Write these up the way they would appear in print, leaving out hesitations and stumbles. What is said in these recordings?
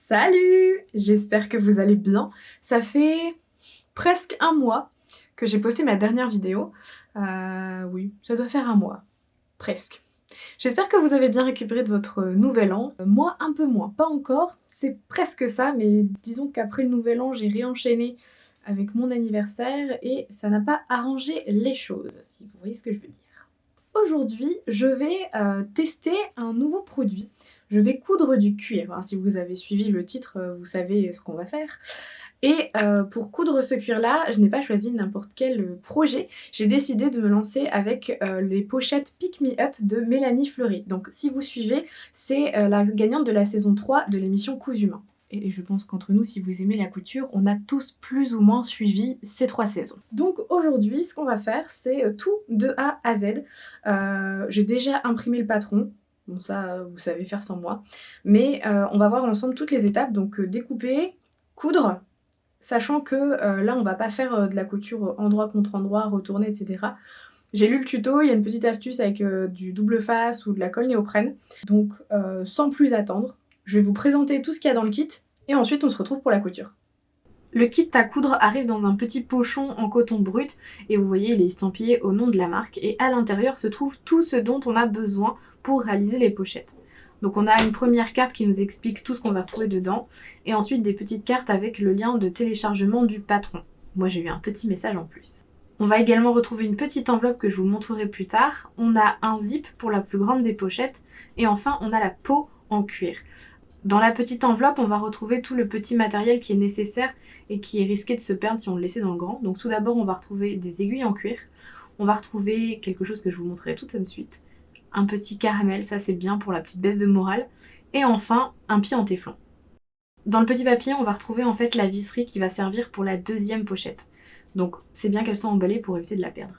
Salut! J'espère que vous allez bien. Ça fait presque un mois que j'ai posté ma dernière vidéo. Oui, ça doit faire un mois. Presque. J'espère que vous avez bien récupéré de votre nouvel an. Moi, un peu moins. Pas encore, c'est presque ça, mais disons qu'après le nouvel an, j'ai réenchaîné avec mon anniversaire et ça n'a pas arrangé les choses, si vous voyez ce que je veux dire. Aujourd'hui, je vais tester un nouveau produit. Je vais coudre du cuir. Si vous avez suivi le titre, vous savez ce qu'on va faire. Et pour coudre ce cuir-là, je n'ai pas choisi n'importe quel projet. J'ai décidé de me lancer avec les pochettes Pick Me Up de Mélanie Fleury. Donc si vous suivez, c'est la gagnante de la saison 3 de l'émission Cousu Main. Et je pense qu'entre nous, si vous aimez la couture, on a tous plus ou moins suivi ces 3 saisons. Donc aujourd'hui, ce qu'on va faire, c'est tout de A à Z. J'ai déjà imprimé le patron. Bon ça, vous savez faire sans moi. Mais on va voir ensemble toutes les étapes. Donc découper, coudre, sachant que là, on va pas faire de la couture endroit contre endroit, retourner, etc. J'ai lu le tuto, il y a une petite astuce avec du double face ou de la colle néoprène. Donc sans plus attendre, je vais vous présenter tout ce qu'il y a dans le kit et ensuite on se retrouve pour la couture. Le kit à coudre arrive dans un petit pochon en coton brut et vous voyez il est estampillé au nom de la marque et à l'intérieur se trouve tout ce dont on a besoin pour réaliser les pochettes. Donc on a une première carte qui nous explique tout ce qu'on va trouver dedans et ensuite des petites cartes avec le lien de téléchargement du patron. Moi j'ai eu un petit message en plus. On va également retrouver une petite enveloppe que je vous montrerai plus tard. On a un zip pour la plus grande des pochettes et enfin on a la peau en cuir. Dans la petite enveloppe, on va retrouver tout le petit matériel qui est nécessaire et qui est risqué de se perdre si on le laissait dans le grand. Donc tout d'abord, on va retrouver des aiguilles en cuir. On va retrouver quelque chose que je vous montrerai tout de suite. Un petit caramel, ça c'est bien pour la petite baisse de morale. Et enfin, un pied en téflon. Dans le petit papier, on va retrouver en fait la visserie qui va servir pour la deuxième pochette. Donc c'est bien qu'elle soit emballée pour éviter de la perdre.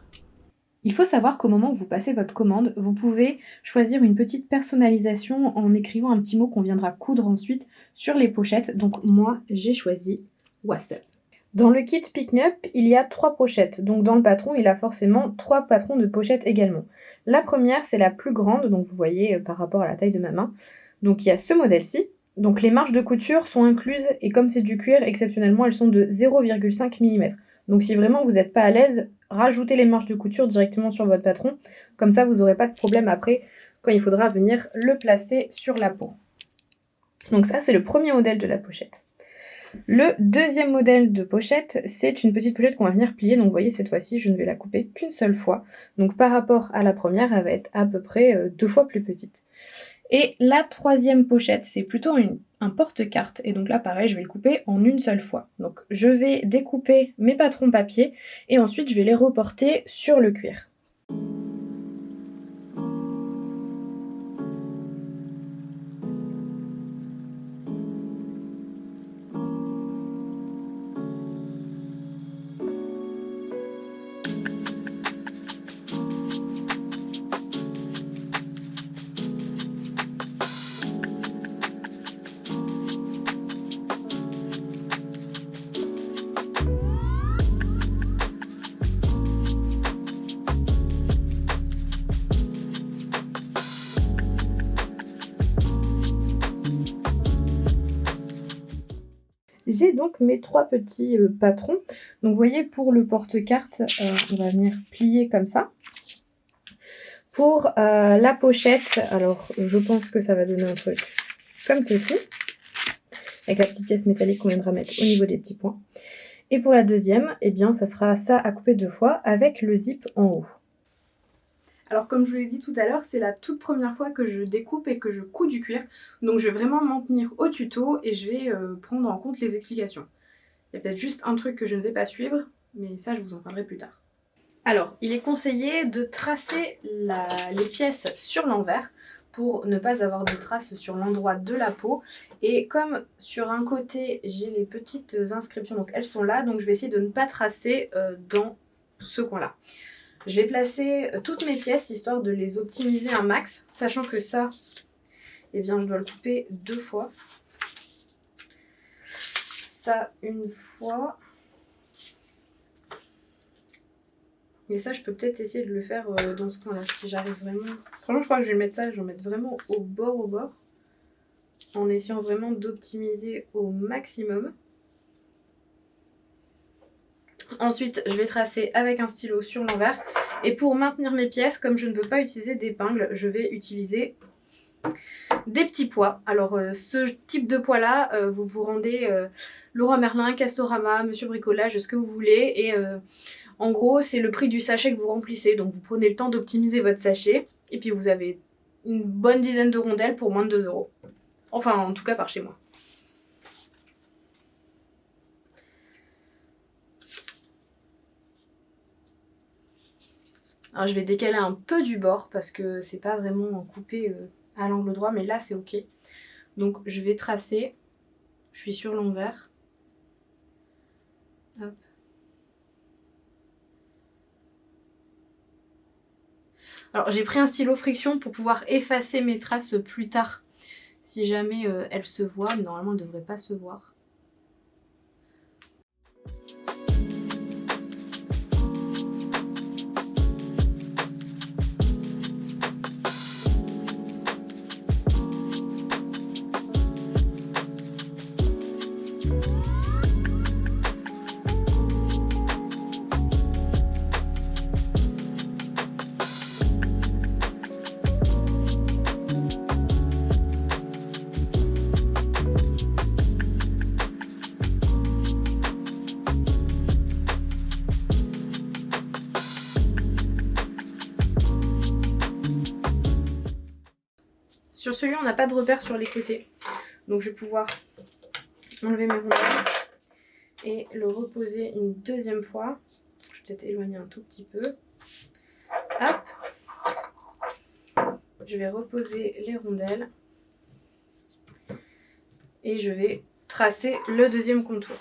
Il faut savoir qu'au moment où vous passez votre commande, vous pouvez choisir une petite personnalisation en écrivant un petit mot qu'on viendra coudre ensuite sur les pochettes. Donc moi, j'ai choisi WhatsApp. Dans le kit Pick Me Up, il y a 3 pochettes. Donc dans le patron, il a forcément 3 patrons de pochettes également. La première, c'est la plus grande, donc vous voyez par rapport à la taille de ma main. Donc il y a ce modèle-ci. Donc les marges de couture sont incluses et comme c'est du cuir, exceptionnellement, elles sont de 0,5 mm. Donc si vraiment vous n'êtes pas à l'aise, rajoutez les marges de couture directement sur votre patron. Comme ça, vous n'aurez pas de problème après quand il faudra venir le placer sur la peau. Donc ça, c'est le premier modèle de la pochette. Le deuxième modèle de pochette, c'est une petite pochette qu'on va venir plier. Donc vous voyez, cette fois-ci, je ne vais la couper qu'une seule fois. Donc par rapport à la première, elle va être à peu près 2 fois plus petite. Et la troisième pochette, c'est plutôt un porte-carte. Et donc là, pareil, je vais le couper en une seule fois. Donc je vais découper mes patrons papier et ensuite je vais les reporter sur le cuir. J'ai donc mes 3 petits patrons. Donc vous voyez, pour le porte-carte, on va venir plier comme ça. Pour la pochette, alors je pense que ça va donner un truc comme ceci, avec la petite pièce métallique qu'on viendra mettre au niveau des petits points. Et pour la deuxième, eh bien ça sera ça à couper 2 fois avec le zip en haut. Alors comme je vous l'ai dit tout à l'heure, c'est la toute première fois que je découpe et que je couds du cuir. Donc je vais vraiment m'en tenir au tuto et je vais prendre en compte les explications. Il y a peut-être juste un truc que je ne vais pas suivre, mais ça je vous en parlerai plus tard. Alors, il est conseillé de tracer les pièces sur l'envers pour ne pas avoir de traces sur l'endroit de la peau. Et comme sur un côté, j'ai les petites inscriptions, donc elles sont là, donc je vais essayer de ne pas tracer dans ce coin-là. Je vais placer toutes mes pièces histoire de les optimiser un max, sachant que ça, eh bien, je dois le couper 2 fois. Ça, une fois. Et ça, je peux peut-être essayer de le faire dans ce coin-là, si j'arrive vraiment... Franchement, je crois que je vais mettre ça, je vais en mettre vraiment au bord. en essayant vraiment d'optimiser au maximum. Ensuite, je vais tracer avec un stylo sur l'envers. Et pour maintenir mes pièces, comme je ne veux pas utiliser d'épingle, je vais utiliser des petits pois. Alors ce type de pois là, vous vous rendez Leroy Merlin, Castorama, Monsieur Bricolage, ce que vous voulez. Et en gros, c'est le prix du sachet que vous remplissez. Donc vous prenez le temps d'optimiser votre sachet. Et puis vous avez une bonne dizaine de rondelles pour moins de 2 €. Enfin, en tout cas par chez moi. Alors je vais décaler un peu du bord parce que c'est pas vraiment coupé à l'angle droit, mais là c'est ok. Donc je vais tracer, je suis sur l'envers. Hop. Alors j'ai pris un stylo friction pour pouvoir effacer mes traces plus tard si jamais elles se voient, mais normalement elles ne devraient pas se voir. Sur celui-là, on n'a pas de repère sur les côtés. Donc je vais pouvoir enlever mes rondelles et le reposer une deuxième fois. Je vais peut-être éloigner un tout petit peu. Hop. Je vais reposer les rondelles. Et je vais tracer le deuxième contour.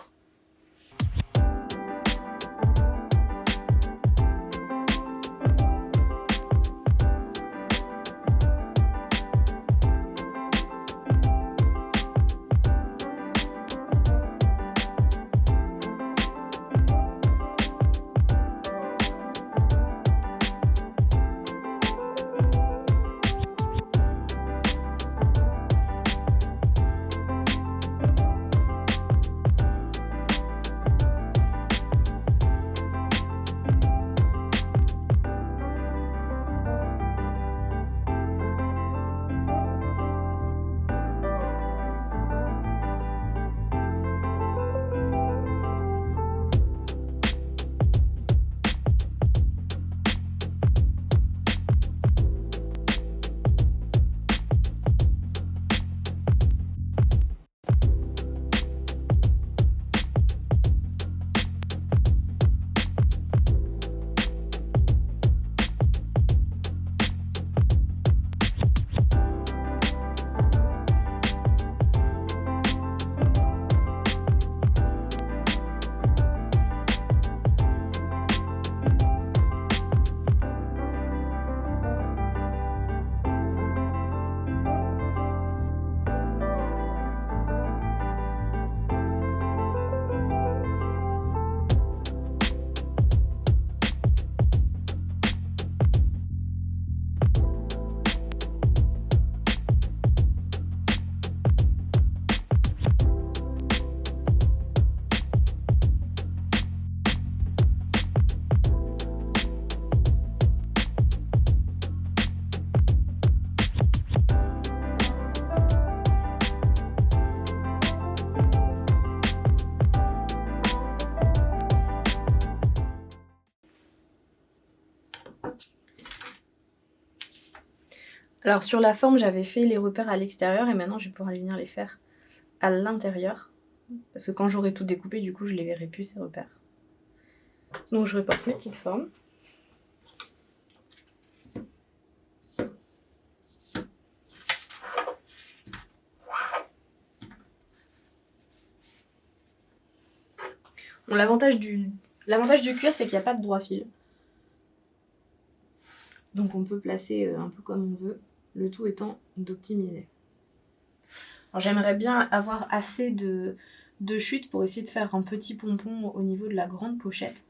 Alors sur la forme, j'avais fait les repères à l'extérieur et maintenant je vais pouvoir venir les faire à l'intérieur. Parce que quand j'aurai tout découpé, du coup, je les verrai plus ces repères. Donc je reporte mes petites formes. Bon, l'avantage du cuir, c'est qu'il n'y a pas de droit fil. Donc on peut placer un peu comme on veut, le tout étant d'optimiser. Alors j'aimerais bien avoir assez de chute pour essayer de faire un petit pompon au niveau de la grande pochette.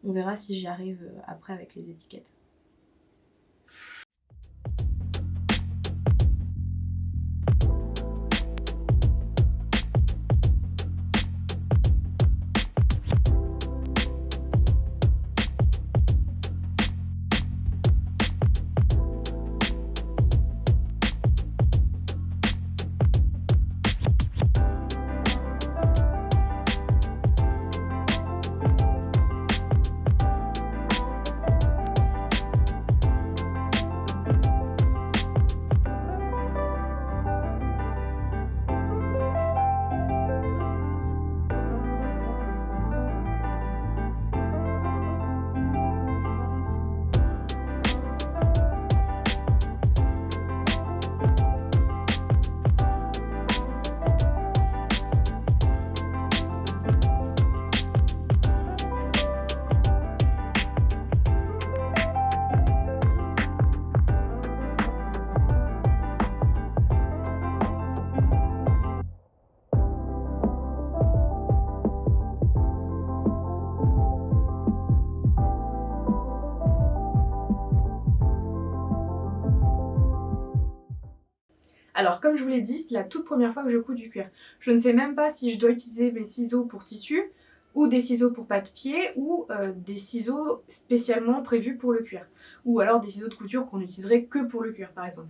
On verra si j'y arrive après avec les étiquettes. Alors comme je vous l'ai dit, c'est la toute première fois que je couds du cuir. Je ne sais même pas si je dois utiliser mes ciseaux pour tissu, ou des ciseaux pour papier, ou des ciseaux spécialement prévus pour le cuir. Ou alors des ciseaux de couture qu'on n'utiliserait que pour le cuir par exemple.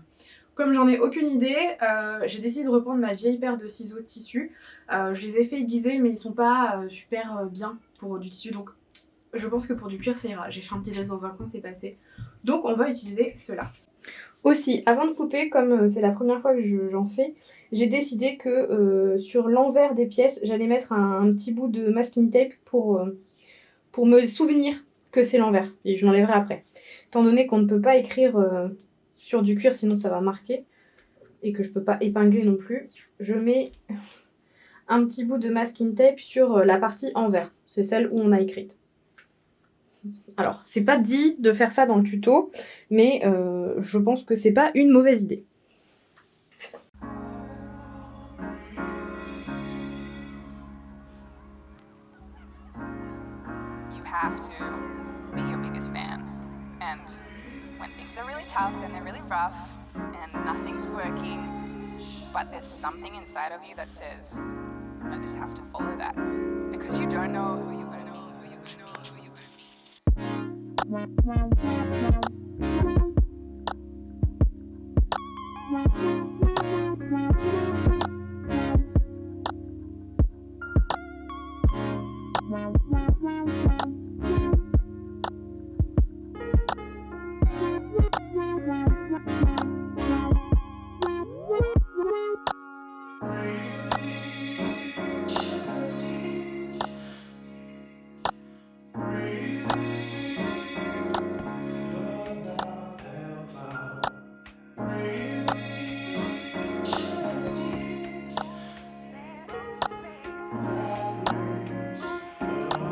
Comme j'en ai aucune idée, j'ai décidé de reprendre ma vieille paire de ciseaux de tissu. Je les ai fait aiguiser mais ils sont pas super bien pour du tissu, donc je pense que pour du cuir ça ira. J'ai fait un petit test dans un coin, c'est passé. Donc on va utiliser ceux-là. Aussi, avant de couper, comme c'est la première fois que j'en fais, j'ai décidé que sur l'envers des pièces, j'allais mettre un petit bout de masking tape pour me souvenir que c'est l'envers. Et je l'enlèverai après. Étant donné qu'on ne peut pas écrire sur du cuir, sinon ça va marquer, et que je peux pas épingler non plus, je mets un petit bout de masking tape sur la partie envers. C'est celle où on a écrite. Alors, c'est pas dit de faire ça dans le tuto, mais je pense que c'est pas une mauvaise idée. You have to be your biggest fan. And when things are really tough and they're really rough and nothing's working, but there's something inside of you that says, I just have to follow that. Because you don't know who you're gonna be, who you're gonna be, who you're gonna be.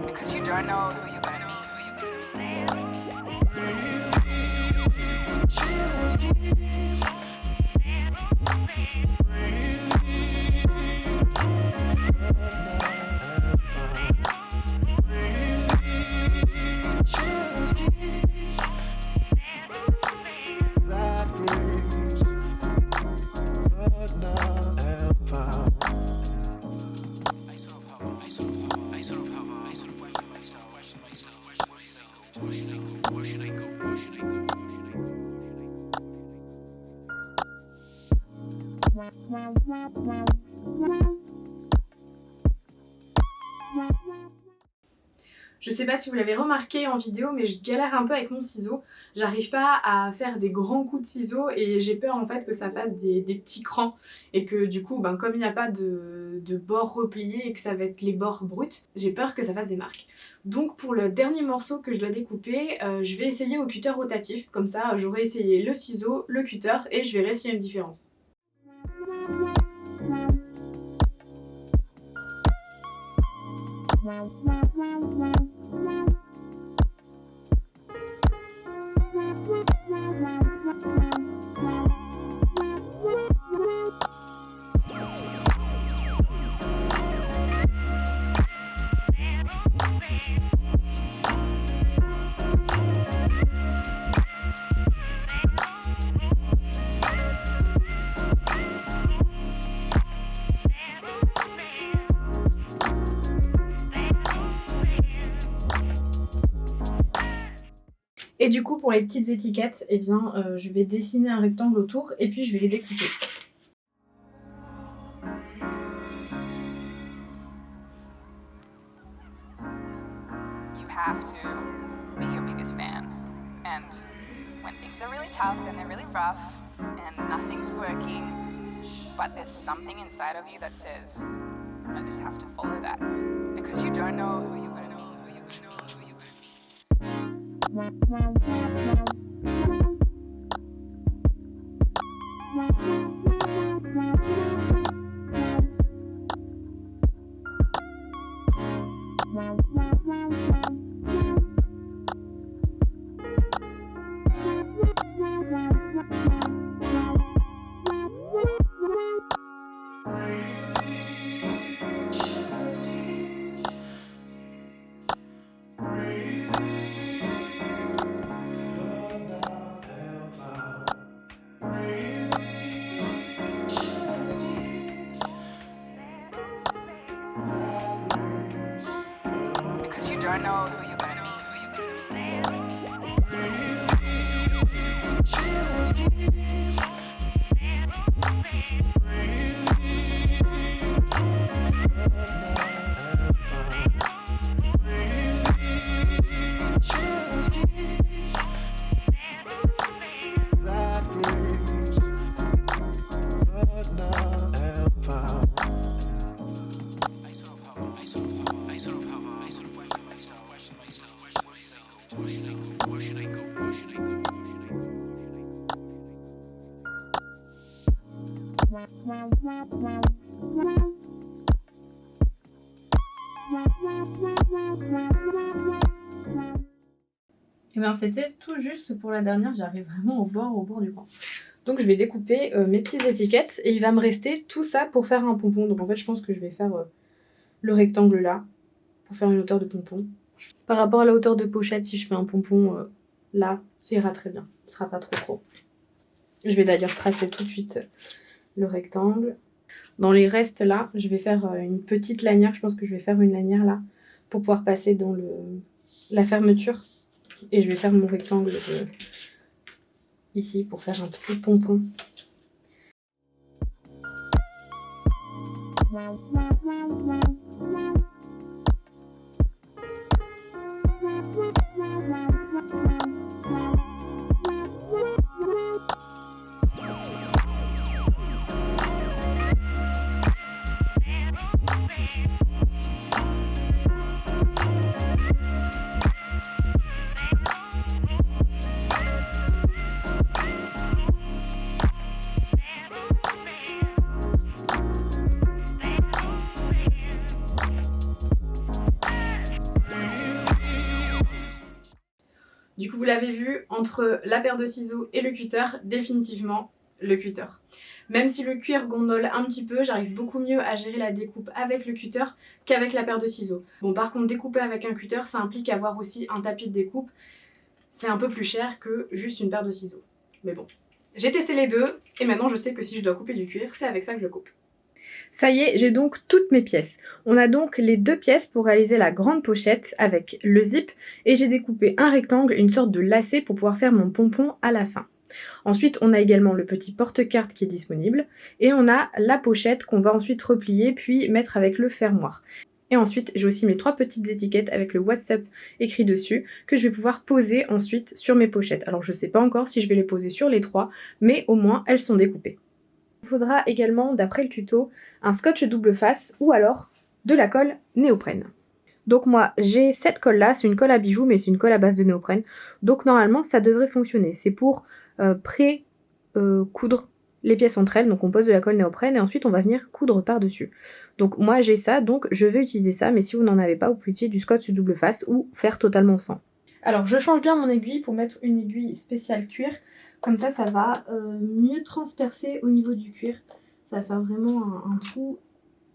Because you don't know who you're gonna be, who you're Je sais pas si vous l'avez remarqué en vidéo, mais je galère un peu avec mon ciseau. J'arrive pas à faire des grands coups de ciseau et j'ai peur en fait que ça fasse des petits crans. Et que du coup, comme il n'y a pas de bords repliés et que ça va être les bords bruts, j'ai peur que ça fasse des marques. Donc pour le dernier morceau que je dois découper, je vais essayer au cutter rotatif. Comme ça, j'aurai essayé le ciseau, le cutter et je verrai s'il y a une différence. Et du coup, pour les petites étiquettes, eh bien, je vais dessiner un rectangle autour et puis je vais les découper. You have to be your biggest fan. And when things are really tough and they're really rough and nothing's working, but there's something inside of you that says, I just have to follow that. Because you don't know who you're gonna be, who you're gonna be, who you're gonna be. don't know who you're gonna meet. Et bien c'était tout juste pour la dernière, j'arrive vraiment au bord du coin. Donc je vais découper mes petites étiquettes et il va me rester tout ça pour faire un pompon. Donc en fait je pense que je vais faire le rectangle là pour faire une hauteur de pompon. Par rapport à la hauteur de pochette, si je fais un pompon là, ça ira très bien, ce sera pas trop gros. Je vais d'ailleurs tracer tout de suite le rectangle. Dans les restes là, je vais faire une petite lanière, je pense que je vais faire une lanière là pour pouvoir passer dans la fermeture. Et je vais faire mon rectangle ici pour faire un petit pompon. Du coup, vous l'avez vu, entre la paire de ciseaux et le cutter, définitivement le cutter. Même si le cuir gondole un petit peu, j'arrive beaucoup mieux à gérer la découpe avec le cutter qu'avec la paire de ciseaux. Bon, par contre, découper avec un cutter, ça implique avoir aussi un tapis de découpe. C'est un peu plus cher que juste une paire de ciseaux. Mais bon, j'ai testé les deux et maintenant je sais que si je dois couper du cuir, c'est avec ça que je le coupe. Ça y est, j'ai donc toutes mes pièces. On a donc les deux pièces pour réaliser la grande pochette avec le zip et j'ai découpé un rectangle, une sorte de lacet pour pouvoir faire mon pompon à la fin. Ensuite, on a également le petit porte-carte qui est disponible et on a la pochette qu'on va ensuite replier puis mettre avec le fermoir. Et ensuite, j'ai aussi mes 3 petites étiquettes avec le WhatsApp écrit dessus que je vais pouvoir poser ensuite sur mes pochettes. Alors je sais pas encore si je vais les poser sur les 3, mais au moins elles sont découpées. Il faudra également, d'après le tuto, un scotch double face ou alors de la colle néoprène. Donc moi j'ai cette colle là, c'est une colle à bijoux mais c'est une colle à base de néoprène. Donc normalement ça devrait fonctionner. C'est pour pré-coudre les pièces entre elles. Donc on pose de la colle néoprène et ensuite on va venir coudre par-dessus. Donc moi j'ai ça, donc je vais utiliser ça. Mais si vous n'en avez pas, vous pouvez utiliser du scotch double face ou faire totalement sans. Alors je change bien mon aiguille pour mettre une aiguille spéciale cuir. Comme ça, ça va mieux transpercer au niveau du cuir. Ça va faire vraiment un trou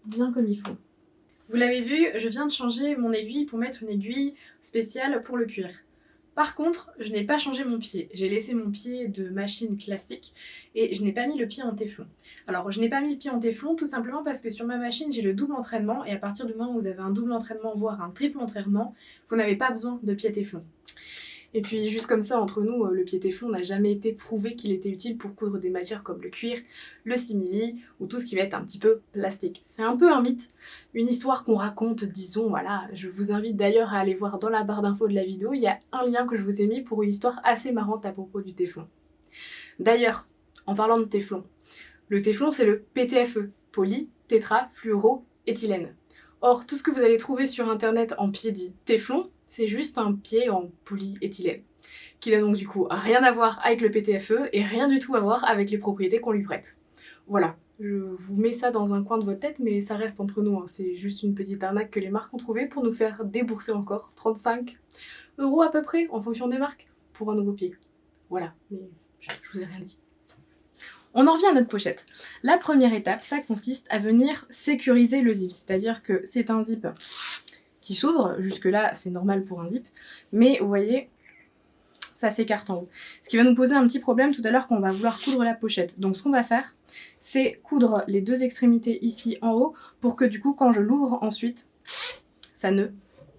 bien comme il faut. Vous l'avez vu, je viens de changer mon aiguille pour mettre une aiguille spéciale pour le cuir. Par contre, je n'ai pas changé mon pied. J'ai laissé mon pied de machine classique et je n'ai pas mis le pied en téflon. Alors, je n'ai pas mis le pied en téflon tout simplement parce que sur ma machine, j'ai le double entraînement et à partir du moment où vous avez un double entraînement, voire un triple entraînement, vous n'avez pas besoin de pied téflon. Et puis juste comme ça, entre nous, le pied téflon n'a jamais été prouvé qu'il était utile pour coudre des matières comme le cuir, le simili ou tout ce qui va être un petit peu plastique. C'est un peu un mythe, une histoire qu'on raconte, disons, voilà. Je vous invite d'ailleurs à aller voir dans la barre d'infos de la vidéo, il y a un lien que je vous ai mis pour une histoire assez marrante à propos du téflon. D'ailleurs, en parlant de téflon, le téflon c'est le PTFE, polytétrafluoroéthylène. Or, tout ce que vous allez trouver sur internet en pied dit téflon, c'est juste un pied en polyéthylène, qui n'a donc du coup rien à voir avec le PTFE et rien du tout à voir avec les propriétés qu'on lui prête. Voilà, je vous mets ça dans un coin de votre tête, mais ça reste entre nous, hein. C'est juste une petite arnaque que les marques ont trouvée pour nous faire débourser encore 35 € à peu près, en fonction des marques, pour un nouveau pied. Voilà, mais je vous ai rien dit. On en revient à notre pochette. La première étape, ça consiste à venir sécuriser le zip, c'est-à-dire que c'est un zip qui s'ouvre, jusque là c'est normal pour un zip, mais vous voyez, ça s'écarte en haut. Ce qui va nous poser un petit problème tout à l'heure quand on va vouloir coudre la pochette. Donc ce qu'on va faire, c'est coudre les deux extrémités ici en haut, pour que du coup quand je l'ouvre ensuite, ça ne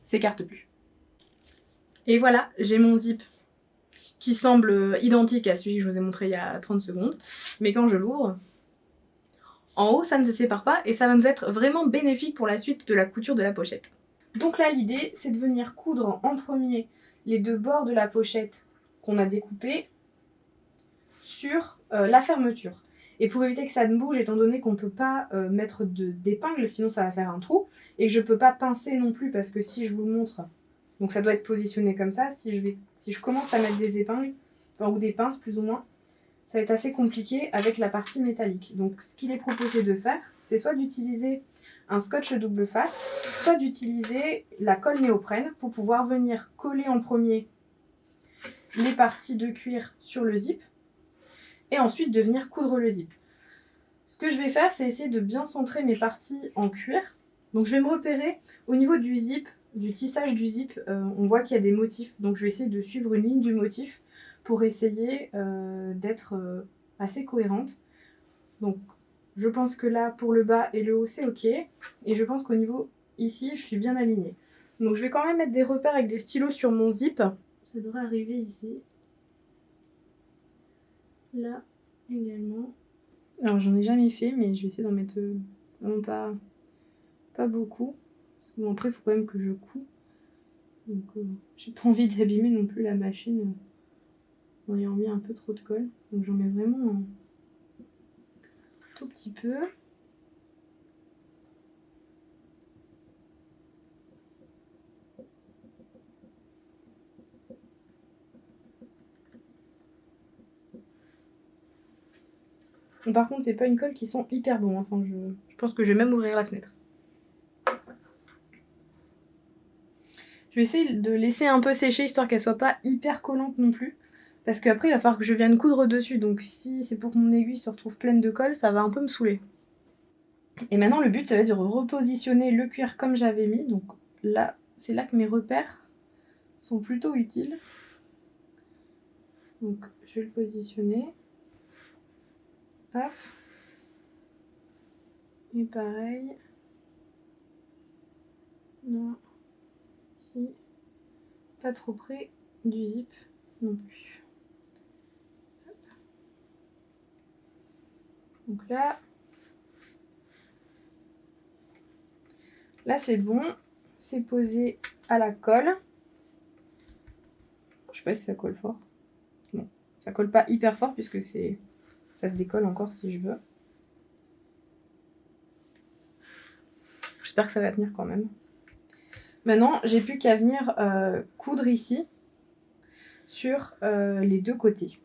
s'écarte plus. Et voilà, j'ai mon zip qui semble identique à celui que je vous ai montré il y a 30 secondes. Mais quand je l'ouvre, en haut ça ne se sépare pas et ça va nous être vraiment bénéfique pour la suite de la couture de la pochette. Donc là l'idée c'est de venir coudre en premier les deux bords de la pochette qu'on a découpés sur la fermeture. Et pour éviter que ça ne bouge, étant donné qu'on ne peut pas mettre d'épingle, sinon ça va faire un trou, et que je ne peux pas pincer non plus, parce que si je vous le montre, donc ça doit être positionné comme ça, si je commence à mettre des épingles, enfin, ou des pinces plus ou moins, ça va être assez compliqué avec la partie métallique. Donc ce qu'il est proposé de faire, c'est soit d'utiliser un scotch double face, soit d'utiliser la colle néoprène pour pouvoir venir coller en premier les parties de cuir sur le zip, et ensuite de venir coudre le zip. Ce que je vais faire, c'est essayer de bien centrer mes parties en cuir. Donc je vais me repérer au niveau du zip, du tissage du zip, on voit qu'il y a des motifs. Donc je vais essayer de suivre une ligne du motif pour essayer d'être assez cohérente. Donc je pense que là, pour le bas et le haut, c'est ok. Et je pense qu'au niveau ici, je suis bien alignée. Donc je vais quand même mettre des repères avec des stylos sur mon zip. Ça devrait arriver ici. Là également. Alors j'en ai jamais fait, mais je vais essayer d'en mettre vraiment pas beaucoup. Parce que bon, après il faut quand même que je couds. Donc j'ai pas envie d'abîmer non plus la machine en ayant mis un peu trop de colle. Donc j'en mets vraiment un tout petit peu. Par contre, c'est pas une colle qui sent hyper bon. Enfin, je pense que je vais même ouvrir la fenêtre. Je vais essayer de laisser un peu sécher histoire qu'elle soit pas hyper collante non plus. Parce qu'après, il va falloir que je vienne coudre dessus. Donc si c'est pour que mon aiguille se retrouve pleine de colle, ça va un peu me saouler. Et maintenant, le but, ça va être de repositionner le cuir comme j'avais mis. Donc là, c'est là que mes repères sont plutôt utiles. Donc je vais le positionner. Hop. Et pareil. Non. Ici. Pas trop près du zip non plus. Hop. Donc là c'est bon. C'est posé à la colle. Je sais pas si ça colle fort. Bon, ça colle pas hyper fort puisque ça se décolle encore si je veux. J'espère que ça va tenir quand même. Maintenant, j'ai plus qu'à venir coudre ici sur les deux côtés.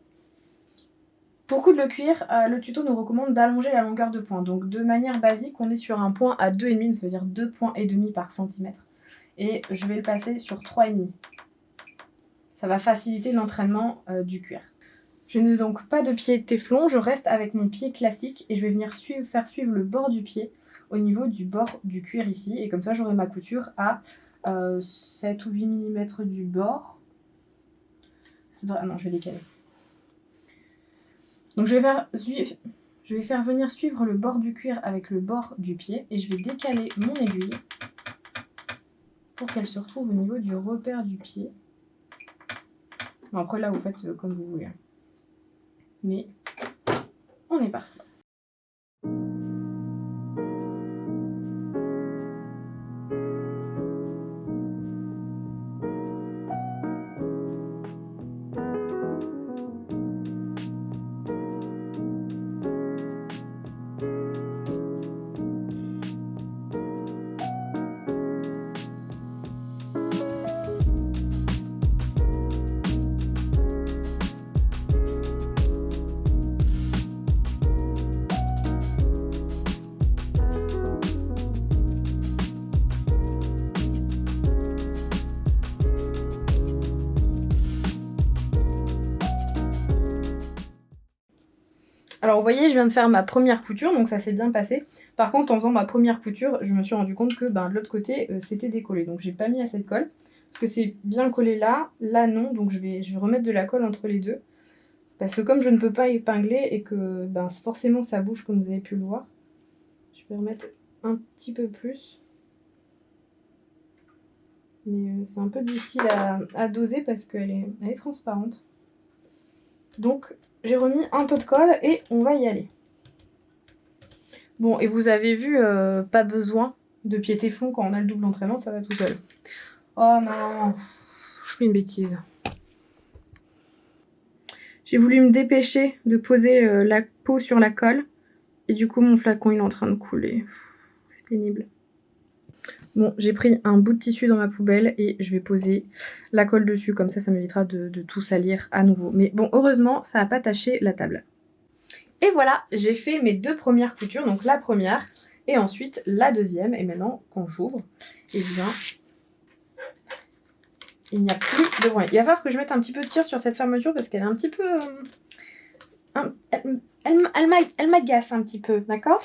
Pour coudre le cuir, le tuto nous recommande d'allonger la longueur de point. Donc de manière basique, on est sur un point à 2,5, c'est-à-dire 2,5 points par centimètre. Et je vais le passer sur 3,5. Ça va faciliter l'entraînement du cuir. Je n'ai donc pas de pied téflon, je reste avec mon pied classique et je vais venir faire suivre le bord du pied au niveau du bord du cuir ici. Et comme ça, j'aurai ma couture à 7 ou 8 mm du bord. Ah non, je vais décaler. Donc je vais faire venir suivre le bord du cuir avec le bord du pied et je vais décaler mon aiguille pour qu'elle se retrouve au niveau du repère du pied. Bon, après là, vous faites comme vous voulez. Mais on est parti. Alors vous voyez, je viens de faire ma première couture, donc ça s'est bien passé. Par contre, en faisant ma première couture, je me suis rendu compte que de l'autre côté, c'était décollé. Donc j'ai pas mis assez de colle, parce que c'est bien collé là, là non. Donc je vais remettre de la colle entre les deux. Parce que comme je ne peux pas épingler et que forcément ça bouge comme vous avez pu le voir, je vais remettre un petit peu plus. Mais c'est un peu difficile à doser parce qu'elle est transparente. Donc j'ai remis un peu de colle et on va y aller. Bon, et vous avez vu, pas besoin de piéter fond quand on a le double entraînement, ça va tout seul. Oh non, je fais une bêtise. J'ai voulu me dépêcher de poser la peau sur la colle. Et du coup, mon flacon, il est en train de couler. C'est pénible. Bon, j'ai pris un bout de tissu dans ma poubelle et je vais poser la colle dessus. Comme ça m'évitera de tout salir à nouveau. Mais bon, heureusement, ça n'a pas taché la table. Et voilà, j'ai fait mes 2 premières coutures. Donc la première et ensuite la deuxième. Et maintenant, quand j'ouvre, eh bien, il n'y a plus de bruit. Il va falloir que je mette un petit peu de cire sur cette fermeture parce qu'elle est un petit peu... Elle m'agace un petit peu, d'accord?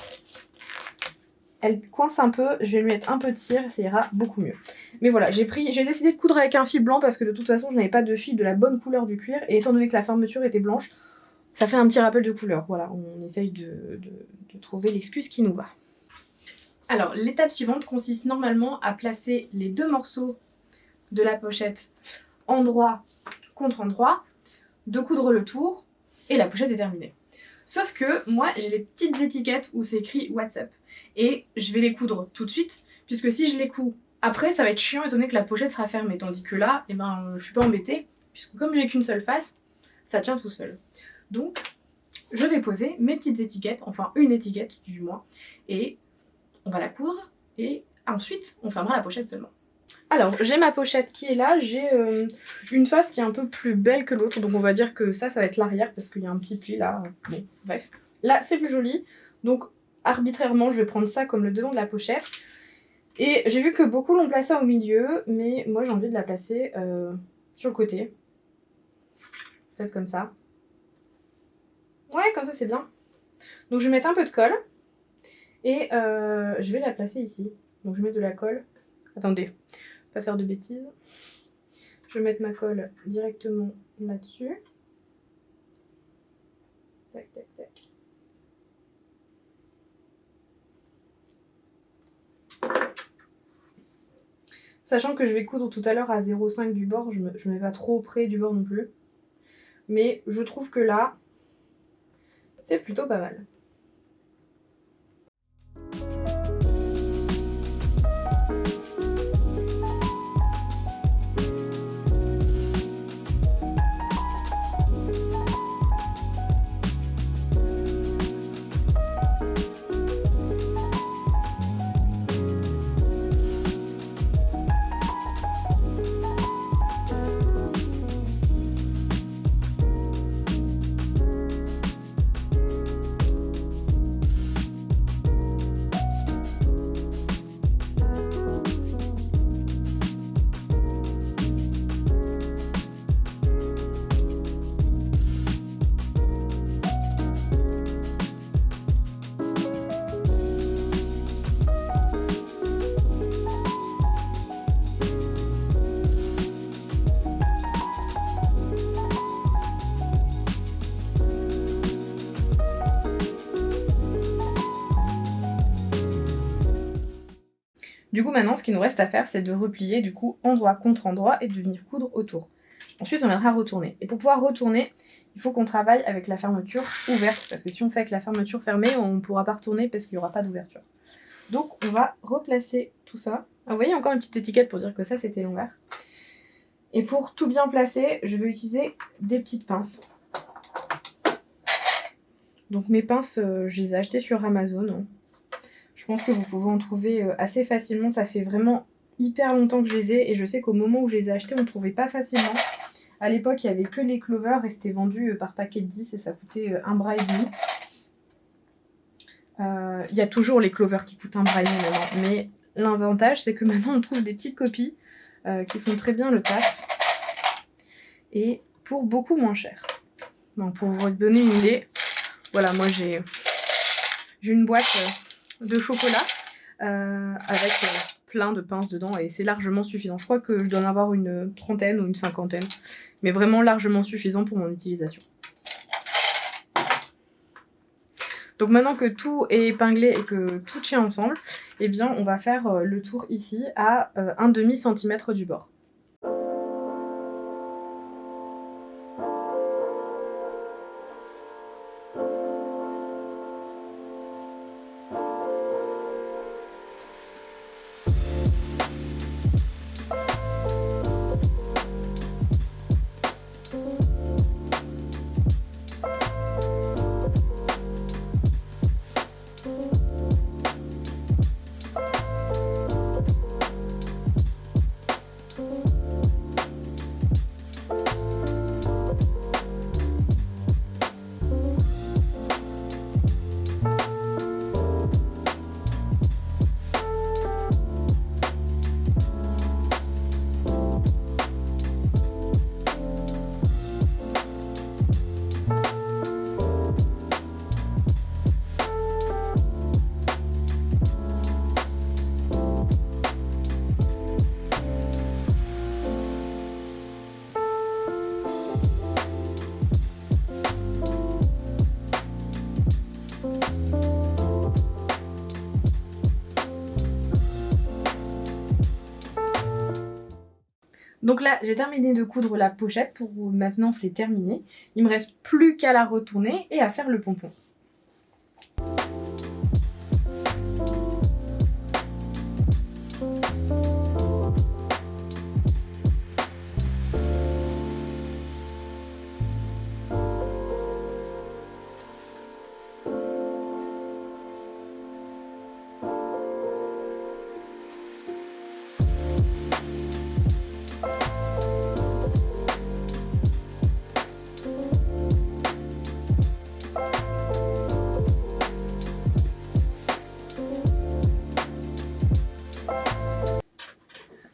Elle coince un peu, je vais lui mettre un peu de cire, ça ira beaucoup mieux. Mais voilà, j'ai décidé de coudre avec un fil blanc parce que de toute façon je n'avais pas de fil de la bonne couleur du cuir. Et étant donné que la fermeture était blanche, ça fait un petit rappel de couleur. Voilà, on essaye de trouver l'excuse qui nous va. Alors, l'étape suivante consiste normalement à placer les 2 morceaux de la pochette endroit contre endroit, de coudre le tour, et la pochette est terminée. Sauf que moi, j'ai les petites étiquettes où c'est écrit WhatsApp. Et je vais les coudre tout de suite, puisque si je les couds après, ça va être chiant étant donné que la pochette sera fermée. Tandis que là, eh ben, je suis pas embêtée, puisque comme j'ai qu'une seule face, ça tient tout seul. Donc, je vais poser mes petites étiquettes, enfin une étiquette du moins, et on va la coudre, et ensuite, on fermera la pochette seulement. Alors, j'ai ma pochette qui est là, j'ai une face qui est un peu plus belle que l'autre, donc on va dire que ça va être l'arrière, parce qu'il y a un petit pli là, bon, bref. Là, c'est plus joli, donc arbitrairement, je vais prendre ça comme le devant de la pochette. Et j'ai vu que beaucoup l'ont placée au milieu, mais moi j'ai envie de la placer sur le côté. Peut-être comme ça. Ouais, comme ça c'est bien. Donc je vais mettre un peu de colle, et je vais la placer ici. Donc je mets de la colle. Attendez, pas faire de bêtises. Je vais mettre ma colle directement là-dessus. Tac, tac, tac. Sachant que je vais coudre tout à l'heure à 0,5 du bord, je mets pas trop près du bord non plus. Mais je trouve que là, c'est plutôt pas mal. Du coup maintenant ce qu'il nous reste à faire c'est de replier du coup endroit contre endroit et de venir coudre autour. Ensuite on viendra retourner. Et pour pouvoir retourner, il faut qu'on travaille avec la fermeture ouverte parce que si on fait avec la fermeture fermée, on ne pourra pas retourner parce qu'il n'y aura pas d'ouverture. Donc on va replacer tout ça. Ah, vous voyez encore une petite étiquette pour dire que ça c'était l'envers. Et pour tout bien placer, je vais utiliser des petites pinces. Donc mes pinces, je les ai achetées sur Amazon. Je pense que vous pouvez en trouver assez facilement. Ça fait vraiment hyper longtemps que je les ai. Et je sais qu'au moment où je les ai achetées, on ne trouvait pas facilement. À l'époque, il n'y avait que les clovers et c'était vendu par paquet de 10 et ça coûtait 1,5 bras. Il y a toujours les clovers qui coûtent 1,5 bras maintenant. Mais l'avantage, c'est que maintenant, on trouve des petites copies qui font très bien le taf. Et pour beaucoup moins cher. Donc, pour vous donner une idée, voilà, moi j'ai une boîte... de chocolat avec plein de pinces dedans et c'est largement suffisant. Je crois que je dois en avoir une trentaine ou une cinquantaine, mais vraiment largement suffisant pour mon utilisation. Donc maintenant que tout est épinglé et que tout tient ensemble, eh bien on va faire le tour ici à 1,5 cm du bord. Donc là, j'ai terminé de coudre la pochette, pour maintenant c'est terminé. Il me reste plus qu'à la retourner et à faire le pompon.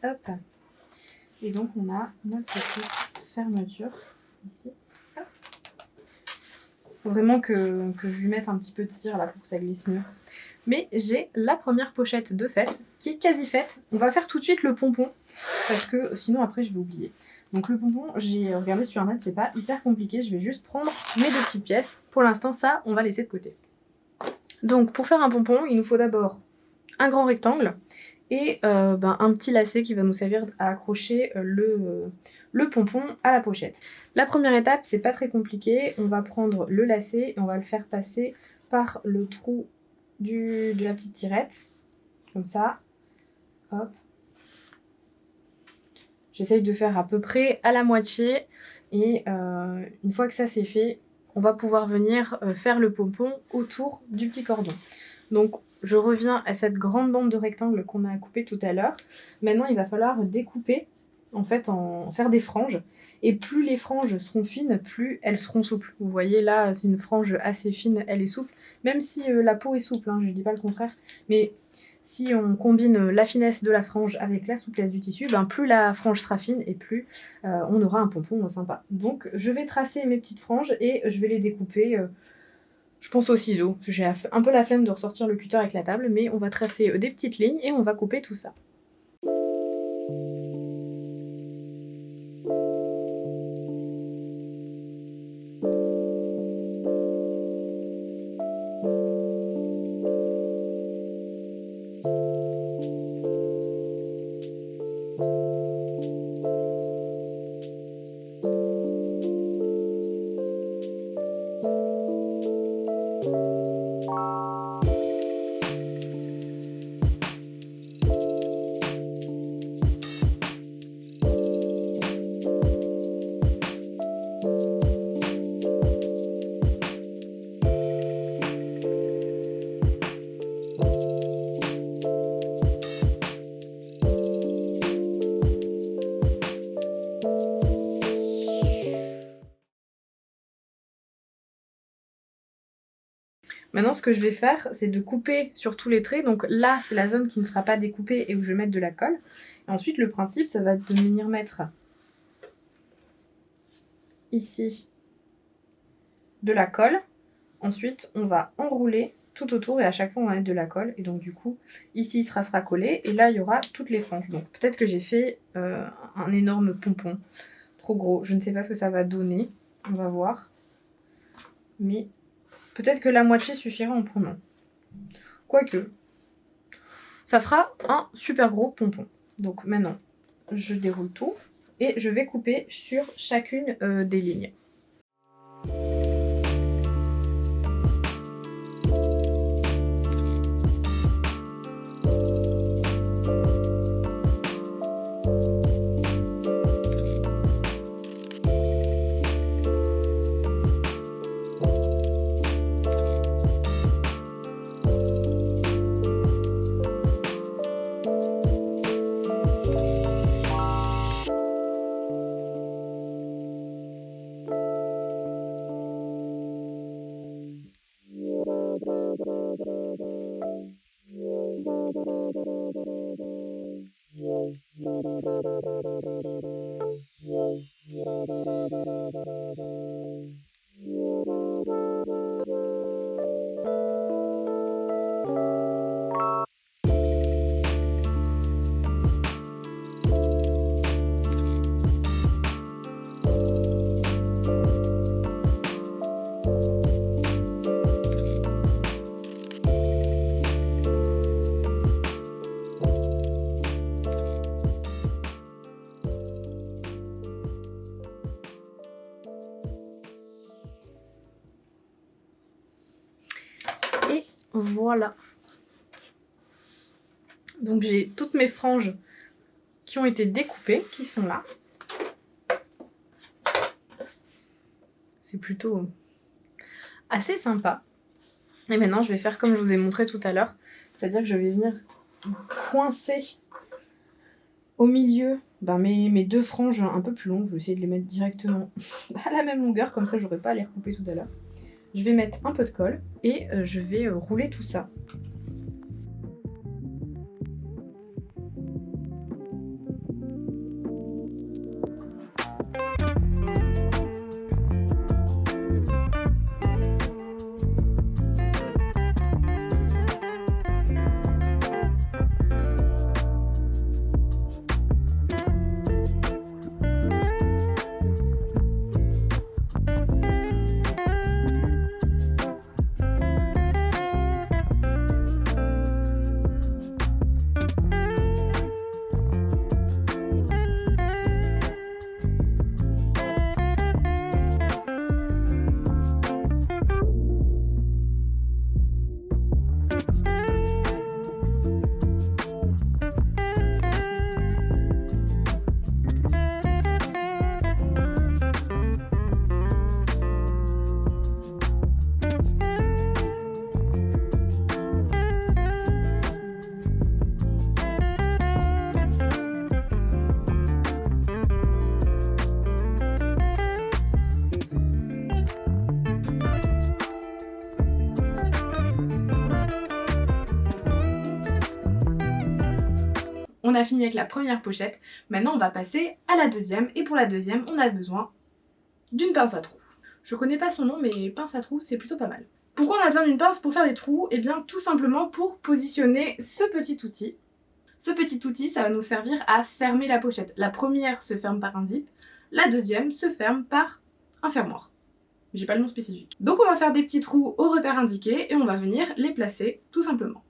Hop. Et donc on a notre petite fermeture ici. Hop. Faut vraiment que je lui mette un petit peu de cire là pour que ça glisse mieux. Mais j'ai la première pochette de faite qui est quasi faite. On va faire tout de suite le pompon parce que sinon après je vais oublier. Donc le pompon, j'ai regardé sur internet, c'est pas hyper compliqué. Je vais juste prendre mes 2 petites pièces. Pour l'instant ça, on va laisser de côté. Donc pour faire un pompon, il nous faut d'abord un grand rectangle et un petit lacet qui va nous servir à accrocher le pompon à la pochette. La première étape, c'est pas très compliqué. On va prendre le lacet et on va le faire passer par le trou de la petite tirette, comme ça. Hop. J'essaye de faire à peu près à la moitié et une fois que ça c'est fait, on va pouvoir venir faire le pompon autour du petit cordon. Donc je reviens à cette grande bande de rectangle qu'on a coupée tout à l'heure. Maintenant il va falloir découper, en fait en faire des franges. Et plus les franges seront fines, plus elles seront souples. Vous voyez là, c'est une frange assez fine, elle est souple. Même si la peau est souple, hein, je dis pas le contraire. Mais si on combine la finesse de la frange avec la souplesse du tissu, plus la frange sera fine et plus on aura un pompon sympa. Donc je vais tracer mes petites franges et je vais les découper, je pense au ciseau. J'ai un peu la flemme de ressortir le cutter avec la table, mais on va tracer des petites lignes et on va couper tout ça. Maintenant, ce que je vais faire, c'est de couper sur tous les traits. Donc là, c'est la zone qui ne sera pas découpée et où je vais mettre de la colle. Et ensuite, le principe, ça va être de venir mettre ici de la colle. Ensuite, on va enrouler tout autour et à chaque fois, on va mettre de la colle. Et donc, du coup, ici, ça sera collé. Et là, il y aura toutes les franges. Donc, peut-être que j'ai fait un énorme pompon. Trop gros. Je ne sais pas ce que ça va donner. On va voir. Mais Peut-être que la moitié suffira en prenant. Quoique, ça fera un super gros pompon. Donc maintenant, je déroule tout et je vais couper sur chacune des lignes. Voilà. Donc j'ai toutes mes franges qui ont été découpées, qui sont là. C'est plutôt assez sympa. Et maintenant je vais faire comme je vous ai montré tout à l'heure. C'est-à-dire que je vais venir coincer au milieu mes deux franges un peu plus longues. Je vais essayer de les mettre directement à la même longueur, comme ça j'aurai pas à les recouper tout à l'heure. Je vais mettre un peu de colle et je vais rouler tout ça. On a fini avec la première pochette, maintenant on va passer à la deuxième, et pour la deuxième on a besoin d'une pince à trous. Je connais pas son nom mais pince à trous c'est plutôt pas mal. Pourquoi on a besoin d'une pince pour faire des trous? Eh bien tout simplement pour positionner ce petit outil. Ce petit outil ça va nous servir à fermer la pochette. La première se ferme par un zip, la deuxième se ferme par un fermoir. J'ai pas le nom spécifique. Donc on va faire des petits trous au repère indiqué et on va venir les placer tout simplement.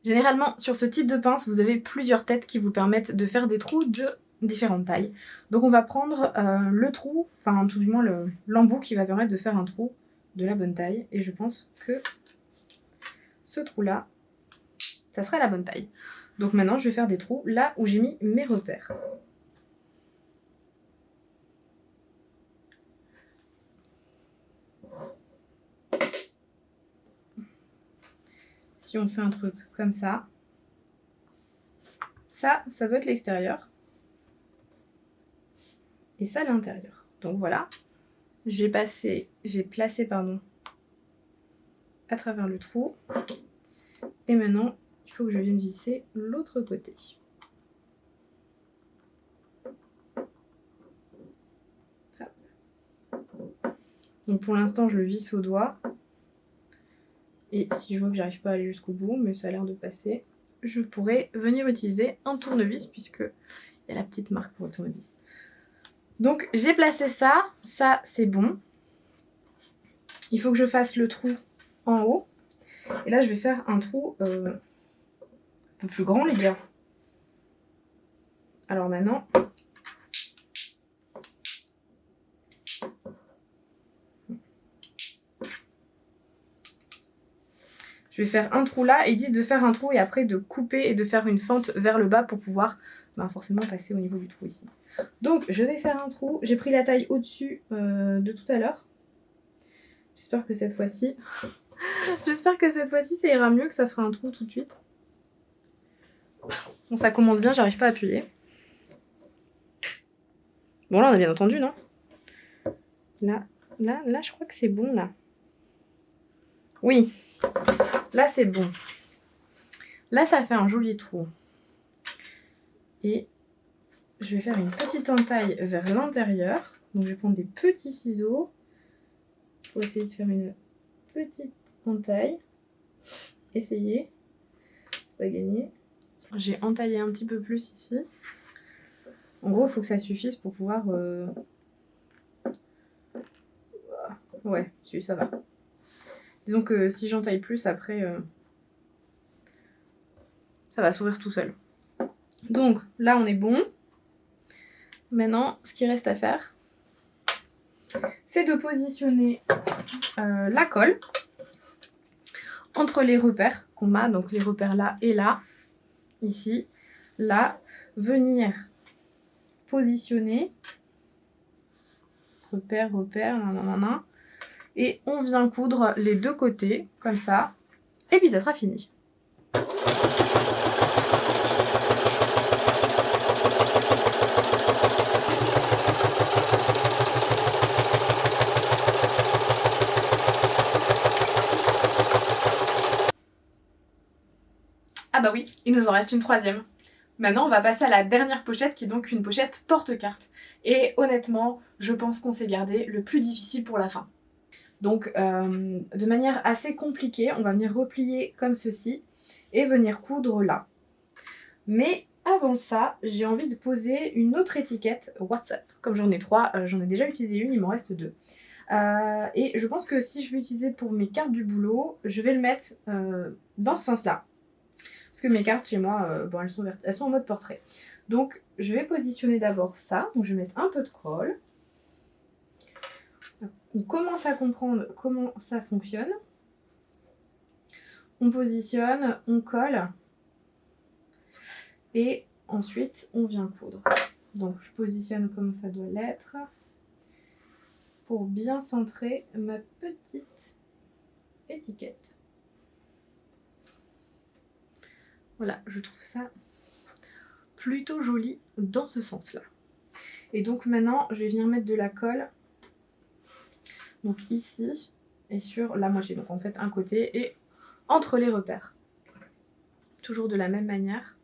Généralement, sur ce type de pince, vous avez plusieurs têtes qui vous permettent de faire des trous de différentes tailles. Donc on va prendre le trou, enfin tout du moins l'embout qui va permettre de faire un trou de la bonne taille. Et je pense que ce trou-là, ça sera la bonne taille. Donc maintenant, je vais faire des trous là où j'ai mis mes repères. Si on fait un truc comme ça, ça doit être l'extérieur. Et ça l'intérieur. Donc voilà, j'ai placé à travers le trou. Et maintenant, il faut que je vienne visser l'autre côté. Hop. Donc pour l'instant, je le visse au doigt. Et si je vois que j'arrive pas à aller jusqu'au bout, mais ça a l'air de passer, je pourrais venir utiliser un tournevis, puisque il y a la petite marque pour le tournevis. Donc j'ai placé ça c'est bon. Il faut que je fasse le trou en haut. Et là, je vais faire un trou un peu plus grand, les gars. Alors maintenant... je vais faire un trou là, et ils disent de faire un trou et après de couper et de faire une fente vers le bas pour pouvoir forcément passer au niveau du trou ici. Donc je vais faire un trou, j'ai pris la taille au-dessus de tout à l'heure. J'espère que cette fois-ci... ça ira mieux, que ça fera un trou tout de suite. Bon, ça commence bien, j'arrive pas à appuyer. Bon là on a bien entendu, non? Là, je crois que c'est bon là. Oui. Là, c'est bon. Là, ça fait un joli trou. Et je vais faire une petite entaille vers l'intérieur. Donc, je vais prendre des petits ciseaux pour essayer de faire une petite entaille. Essayez. C'est pas gagné. J'ai entaillé un petit peu plus ici. En gros, il faut que ça suffise pour pouvoir... Ouais, si, ça va. Disons que si j'entaille plus, après, ça va s'ouvrir tout seul. Donc là, on est bon. Maintenant, ce qui reste à faire, c'est de positionner la colle entre les repères qu'on a, donc les repères là et là, ici, là, venir positionner, repère, nanana, et on vient coudre les deux côtés, comme ça, et puis ça sera fini. Ah bah oui, il nous en reste une troisième. Maintenant, on va passer à la dernière pochette, qui est donc une pochette porte-carte. Et honnêtement, je pense qu'on s'est gardé le plus difficile pour la fin. Donc, de manière assez compliquée, on va venir replier comme ceci et venir coudre là. Mais avant ça, j'ai envie de poser une autre étiquette WhatsApp. Comme j'en ai 3, j'en ai déjà utilisé une, il m'en reste 2. Et je pense que si je vais utiliser pour mes cartes du boulot, je vais le mettre dans ce sens-là. Parce que mes cartes chez moi, bon, elles sont en mode portrait. Donc, je vais positionner d'abord ça. Donc, je vais mettre un peu de colle. On commence à comprendre comment ça fonctionne. On positionne, on colle. Et ensuite, on vient coudre. Donc, je positionne comme ça doit l'être. Pour bien centrer ma petite étiquette. Voilà, je trouve ça plutôt joli dans ce sens-là. Et donc maintenant, je vais venir mettre de la colle. Donc ici et sur la moitié. Donc en fait un côté et entre les repères. Toujours de la même manière.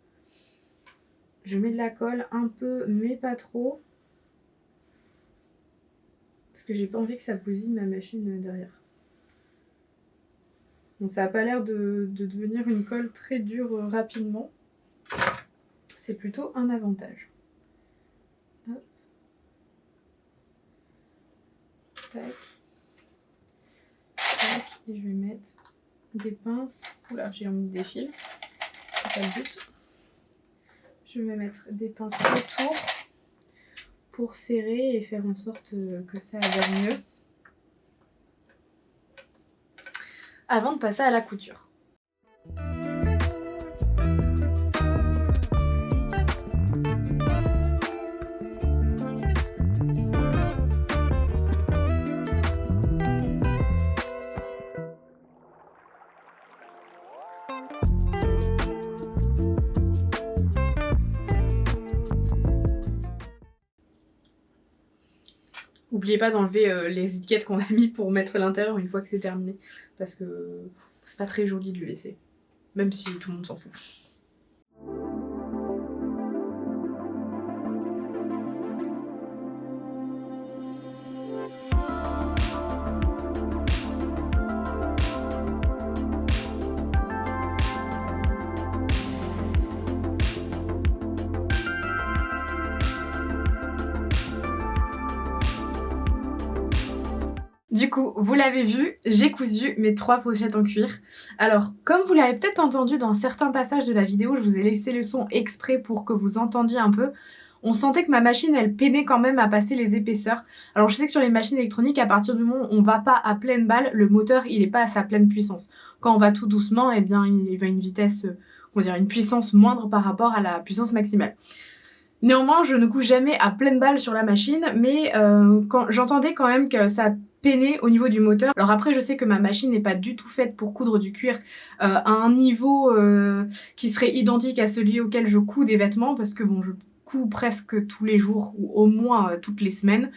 Je mets de la colle un peu, mais pas trop. Parce que j'ai pas envie que ça bousille ma machine derrière. Donc ça n'a pas l'air de devenir une colle très dure rapidement. C'est plutôt un avantage. Hop. Tac. Tac. Et je vais mettre des pinces. Oula, j'ai mis des fils. C'est pas le but. Je vais mettre des pinces autour pour serrer et faire en sorte que ça aille mieux. Avant de passer à la couture. N'oubliez pas d'enlever les étiquettes qu'on a mis pour mettre l'intérieur une fois que c'est terminé. Parce que c'est pas très joli de le laisser. Même si tout le monde s'en fout. Du coup, vous l'avez vu, j'ai cousu mes 3 pochettes en cuir. Alors, comme vous l'avez peut-être entendu dans certains passages de la vidéo, je vous ai laissé le son exprès pour que vous entendiez un peu. On sentait que ma machine, elle peinait quand même à passer les épaisseurs. Alors je sais que sur les machines électroniques, à partir du moment où on va pas à pleine balle, le moteur, il est pas à sa pleine puissance. Quand on va tout doucement, eh bien, il va à une vitesse, une puissance moindre par rapport à la puissance maximale. Néanmoins, je ne couds jamais à pleine balle sur la machine, mais j'entendais quand même que ça peinait au niveau du moteur. Alors après, je sais que ma machine n'est pas du tout faite pour coudre du cuir à un niveau qui serait identique à celui auquel je couds des vêtements, parce que bon, je couds presque tous les jours ou au moins toutes les semaines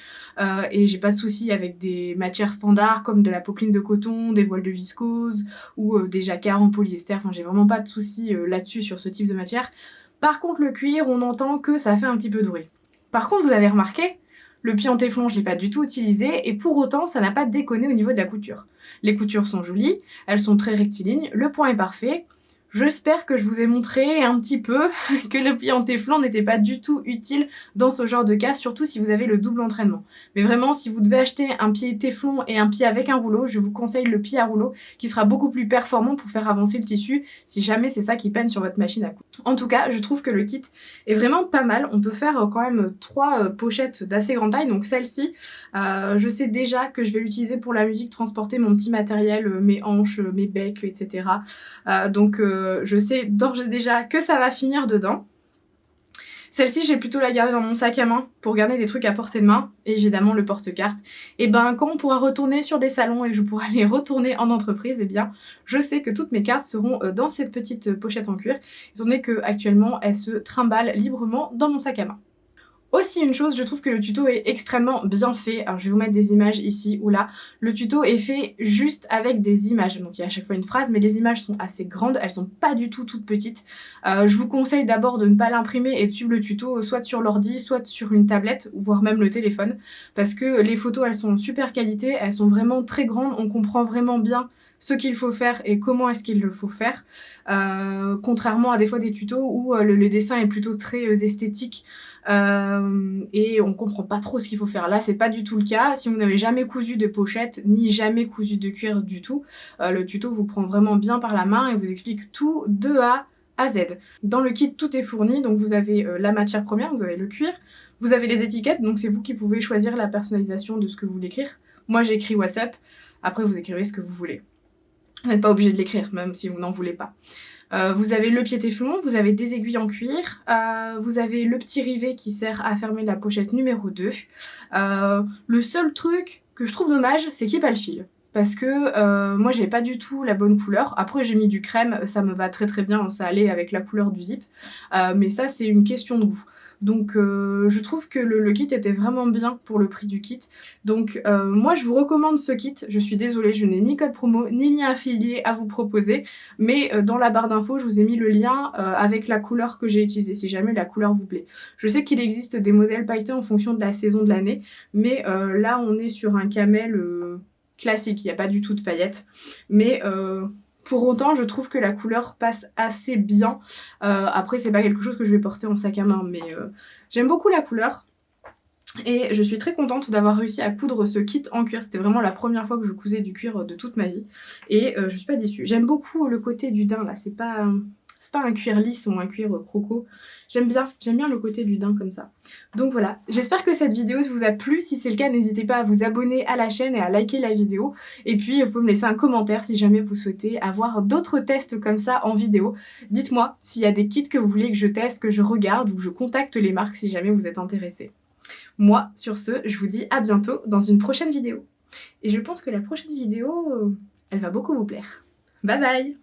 et j'ai pas de soucis avec des matières standards comme de la popeline de coton, des voiles de viscose ou des jacquards en polyester. Enfin, j'ai vraiment pas de soucis là-dessus sur ce type de matière. Par contre, le cuir, on entend que ça fait un petit peu de bruit. Par contre, vous avez remarqué, le pli en téflon, je l'ai pas du tout utilisé, et pour autant, ça n'a pas déconné au niveau de la couture. Les coutures sont jolies, elles sont très rectilignes, le point est parfait. J'espère que je vous ai montré un petit peu que le pli en téflon n'était pas du tout utile dans ce genre de cas, surtout si vous avez le double entraînement. Mais vraiment, si vous devez acheter un pied téflon et un pied avec un rouleau, je vous conseille le pied à rouleau qui sera beaucoup plus performant pour faire avancer le tissu si jamais c'est ça qui peine sur votre machine à coudre. En tout cas, je trouve que le kit est vraiment pas mal. On peut faire quand même 3 pochettes d'assez grande taille, donc celle-ci, je sais déjà que je vais l'utiliser pour la musique, transporter mon petit matériel, mes hanches, mes becs, etc. Donc je sais d'ores et déjà que ça va finir dedans. Celle-ci, j'ai plutôt la garder dans mon sac à main pour garder des trucs à portée de main, et évidemment le porte-carte. Et ben quand on pourra retourner sur des salons et que je pourrai les retourner en entreprise, et bien je sais que toutes mes cartes seront dans cette petite pochette en cuir, étant donné qu'actuellement elles se trimballent librement dans mon sac à main. Aussi une chose, je trouve que le tuto est extrêmement bien fait. Alors je vais vous mettre des images ici ou là. Le tuto est fait juste avec des images. Donc il y a à chaque fois une phrase, mais les images sont assez grandes, elles sont pas du tout toutes petites. Je vous conseille d'abord de ne pas l'imprimer et de suivre le tuto soit sur l'ordi, soit sur une tablette, voire même le téléphone. Parce que les photos, elles sont de super qualité, elles sont vraiment très grandes, on comprend vraiment bien ce qu'il faut faire et comment est-ce qu'il le faut faire. Contrairement à des fois des tutos où le dessin est plutôt très esthétique, et on comprend pas trop ce qu'il faut faire. Là, c'est pas du tout le cas. Si vous n'avez jamais cousu de pochette, ni jamais cousu de cuir du tout, le tuto vous prend vraiment bien par la main et vous explique tout de A à Z. Dans le kit, tout est fourni, donc vous avez la matière première, vous avez le cuir, vous avez les étiquettes, donc c'est vous qui pouvez choisir la personnalisation de ce que vous voulez écrire. Moi, j'ai écrit What's Up, après vous écrivez ce que vous voulez. Vous n'êtes pas obligé de l'écrire, même si vous n'en voulez pas. Vous avez le pied téflon, vous avez des aiguilles en cuir, vous avez le petit rivet qui sert à fermer la pochette numéro 2. Le seul truc que je trouve dommage, c'est qu'il n'y ait pas le fil. Parce que moi j'avais pas du tout la bonne couleur. Après j'ai mis du crème, ça me va très très bien, ça allait avec la couleur du zip. Mais ça c'est une question de goût. Donc je trouve que le kit était vraiment bien pour le prix du kit. Donc moi je vous recommande ce kit. Je suis désolée, je n'ai ni code promo ni lien affilié à vous proposer. Mais dans la barre d'infos je vous ai mis le lien avec la couleur que j'ai utilisée si jamais la couleur vous plaît. Je sais qu'il existe des modèles pailletés en fonction de la saison de l'année. Mais là on est sur un camel classique, il n'y a pas du tout de paillettes. Mais pour autant, je trouve que la couleur passe assez bien. Après, c'est pas quelque chose que je vais porter en sac à main, mais j'aime beaucoup la couleur. Et je suis très contente d'avoir réussi à coudre ce kit en cuir. C'était vraiment la première fois que je cousais du cuir de toute ma vie. Et je suis pas déçue. J'aime beaucoup le côté du daim, là. C'est pas un cuir lisse ou un cuir croco. J'aime bien le côté du daim comme ça. Donc voilà, j'espère que cette vidéo vous a plu. Si c'est le cas, n'hésitez pas à vous abonner à la chaîne et à liker la vidéo. Et puis, vous pouvez me laisser un commentaire si jamais vous souhaitez avoir d'autres tests comme ça en vidéo. Dites-moi s'il y a des kits que vous voulez que je teste, que je regarde ou que je contacte les marques si jamais vous êtes intéressés. Moi, sur ce, je vous dis à bientôt dans une prochaine vidéo. Et je pense que la prochaine vidéo, elle va beaucoup vous plaire. Bye bye!